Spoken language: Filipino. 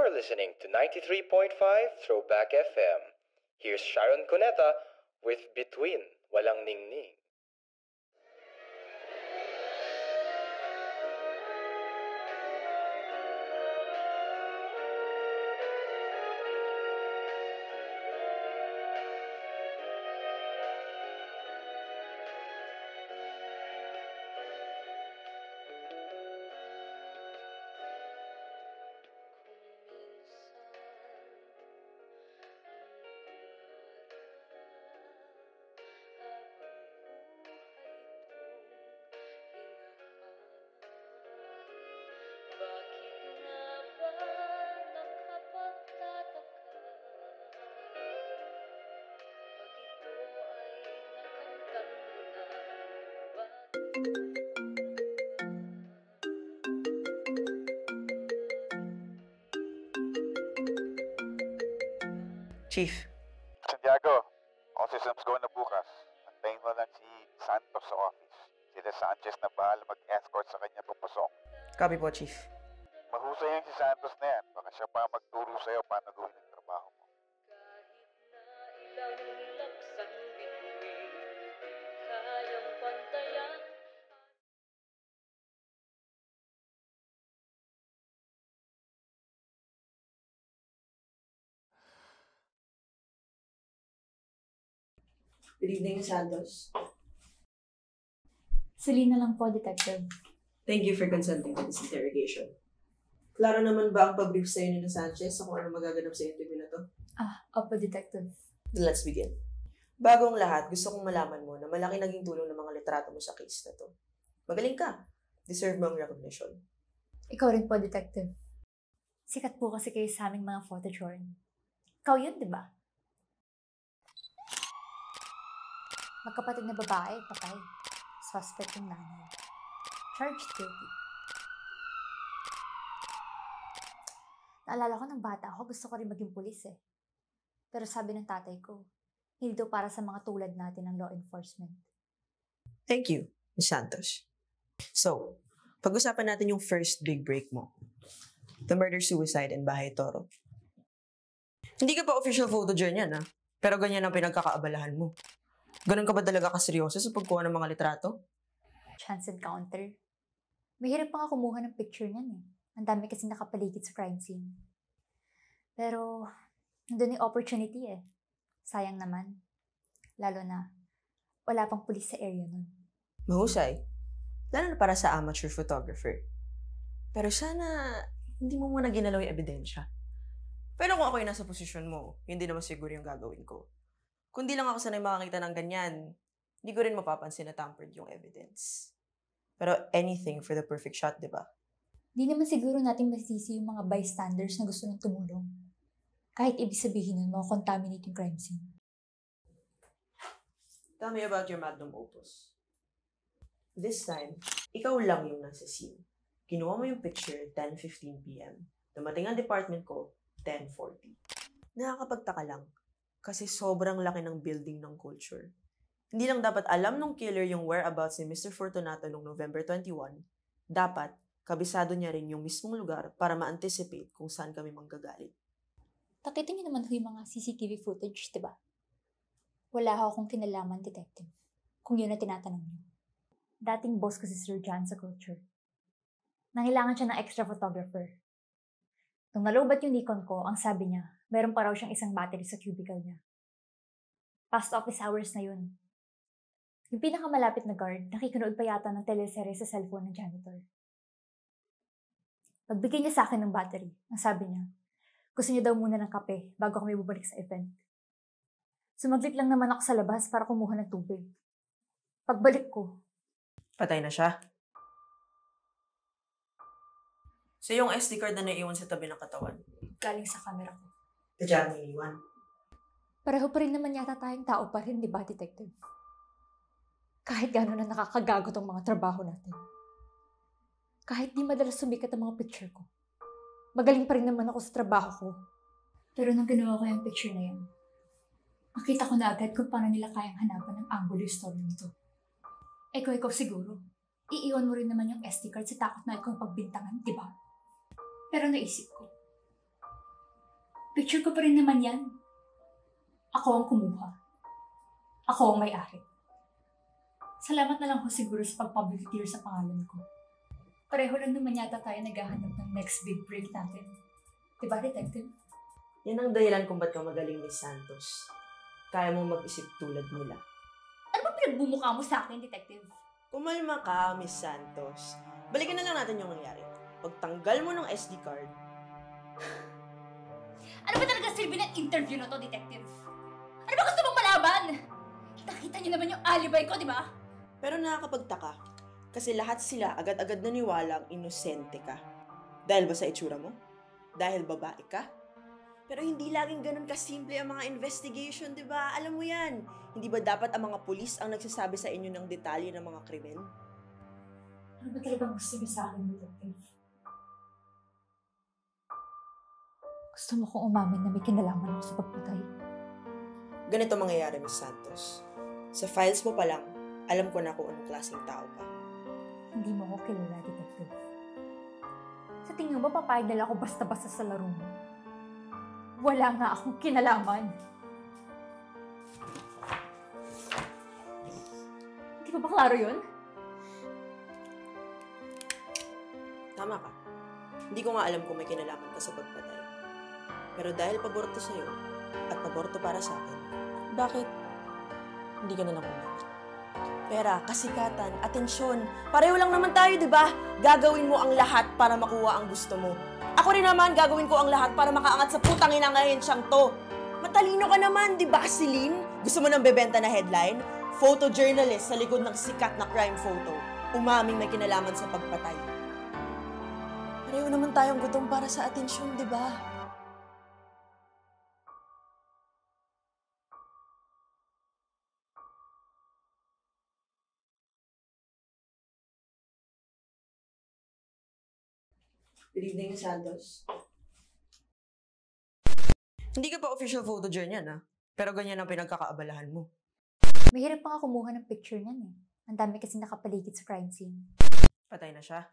You're listening to 93.5 Throwback FM. Here's Sharon Cuneta with Between Walang Ningning. Chief. Santiago, all systems go na bukas. Antayin mo lang si Santos sa office. Sila Sanchez na bahala mag-escort sa kanya papasok. Copy po, Chief. Mahusay yan si Santos na yan. Baka siya pa magturo sa'yo paano gawin ang trabaho mo. Good evening, Santos. Selena lang po, Detective. Thank you for consenting to this interrogation. Klaro naman ba ang pag-brief sa'yo ni Sanchez sa kung ano magaganap sa interview na to? Opo, Detective. Then let's begin. Bago ang lahat, gusto kong malaman mo na malaki naging tulong ng mga litrato mo sa case na to. Magaling ka. Deserve mo ang recognition. Ikaw rin po, Detective. Sikat po kasi kayo sa aming mga photojorn. Ikaw yun, di ba? Magkapatid na babae, patay. Suspect yung nanay. Charged guilty. Naalala ko ng bata ako, gusto ko rin maging pulis eh. Pero sabi ng tatay ko, hindi daw para sa mga tulad natin ng law enforcement. Thank you, Ms. Santos. So, pag-usapan natin yung first big break mo. The murder-suicide in Bahay Toro. Hindi ka pa official photojourn yan, ha? Pero ganyan ang pinagkakaabalahan mo. Ganun ka ba talaga kaseryoso sa pagkuha ng mga litrato? Chance encounter. Mahirap pa nga kumuha ng picture niyan eh. Ang dami kasi nakapaligid sa crime scene. Pero, nandun yung opportunity eh. Sayang naman. Lalo na, wala pang pulis sa area nun. Mahusay. Lalo na para sa amateur photographer. Pero sana, hindi mo muna ginalaw yung ebidensya. Pero kung ako yung nasa posisyon mo, hindi naman siguro yung gagawin ko. Kung di lang ako sanay makakita ng ganyan, hindi ko rin mapapansin na tampered yung evidence. Pero anything for the perfect shot, di ba? Di naman siguro natin masisi yung mga bystanders na gusto nang tumulong. Kahit ibig sabihin nun, makakontaminate yung crime scene. Tell me about your magnum opus. This time, ikaw lang yung nasa scene. Kinuha mo yung picture 10:15 p.m. Dumating ang department ko, 10:40. Nakakapagtaka lang. Kasi sobrang laki ng building ng culture. Hindi lang dapat alam ng killer yung whereabouts ni Mr. Fortunato noong November 21, dapat kabisado niya rin yung mismong lugar para ma-anticipate kung saan kami manggagaling. Nakita niyo naman yung mga CCTV footage, di ba? Wala akong kinalaman, Detective. Kung yun na tinatanong niyo. Dating boss ko si Sir John sa culture. Nangailangan siya ng extra photographer. Nung nalobat yung Nikon ko, ang sabi niya, meron pa raw siyang isang battery sa cubicle niya. Past office hours na yun. Yung pinakamalapit na guard, nakikinood pa yata ng teleserye sa cellphone ng janitor. Pagbigay niya sa akin ng battery, ang sabi niya, gusto niya daw muna ng kape bago kami bubalik sa event. Sumaglit lang naman ako sa labas para kumuha ng tubig. Pagbalik ko, Patay na siya. So yung SD card na naiwan sa tabi ng katawan, galing sa camera ko. kaya naiwan. Pareho pa rin naman yata tayong tao pa rin, di ba, Detective? Kahit gano'n na nakakagago tong mga trabaho natin. Kahit di madalas sumikat ang mga picture ko. Magaling pa rin naman ako sa trabaho ko. Pero nang ginawa ko yung picture na yan, makita ko na agad kung paano nila kayang hanapan ng angulo yung story nito. Ikaw siguro. Iiwan mo rin naman yung SD card sa takot na ikaw pagbintangan, di ba? Pero naisip ko, Picture ko pa rin naman yan. Ako ang kumuha. Ako ang may-ari. Salamat na lang ho siguro sa pag-public clear sa pangalan ko. Pareho lang naman yata tayo naghahanap ng next big break natin. Diba, Detective? Yan ang dahilan kung ba't ka magaling, Miss Santos. Kaya mo mag-isip tulad nila. Ano ba pinagbumukha mo sa akin, Detective? Kumalma ka, Miss Santos. Balikan na lang natin yung nangyari. Pagtanggal mo ng SD card, Ano ba talaga silbi ng interview na to, Detective? Ano ba gusto mong malaban? Kita-kita niyo naman yung alibay ko, di ba? pero nakakapagtaka. Kasi lahat sila agad-agad naniwalang inosente ka. Dahil ba sa itsura mo? Dahil babae ka? Pero hindi laging ganun kasimple ang mga investigation, di ba? Alam mo yan. Hindi ba dapat ang mga pulis ang nagsasabi sa inyo ng detalye ng mga krimen? Ano ba talagang gusto niyo sa akin, Detective? Gusto mo kong umamin na may kinalaman ako sa pagpatay? Ganito mangyayari, Miss Santos. Sa files mo pa lang, alam ko na kung anong klaseng tao ka. Hindi mo ako kilala, Detective. Sa tingin mo, papayag na lang ako basta-basta sa laro mo? Wala nga akong kinalaman. Hindi pa ba klaro yun? Tama ka. Hindi ko nga alam kung may kinalaman ka sa pagpatay. Pero dahil pabor to sa'yo, at pabor to para sa akin, bakit hindi ka na lang umamin? Pera, kasikatan, atensyon, pareho lang naman tayo, di ba? Gagawin mo ang lahat para makuha ang gusto mo. Ako rin naman, gagawin ko ang lahat para makaangat sa putang ina ngayon siyang to. Matalino ka naman, di ba, Celine? Gusto mo nang bebenta na headline? Photojournalist sa likod ng sikat na crime photo. Umaming may kinalaman sa pagpatay. Pareho naman tayong gutom para sa atensyon, di ba? Good evening, Santos. Hindi ka pa official photojournal yan, ha? Pero ganyan ang pinagkakaabalahan mo. Mahirap pa nga kumuha ng picture niyan eh. Ang dami kasi nakapaligid sa crime scene. Patay na siya.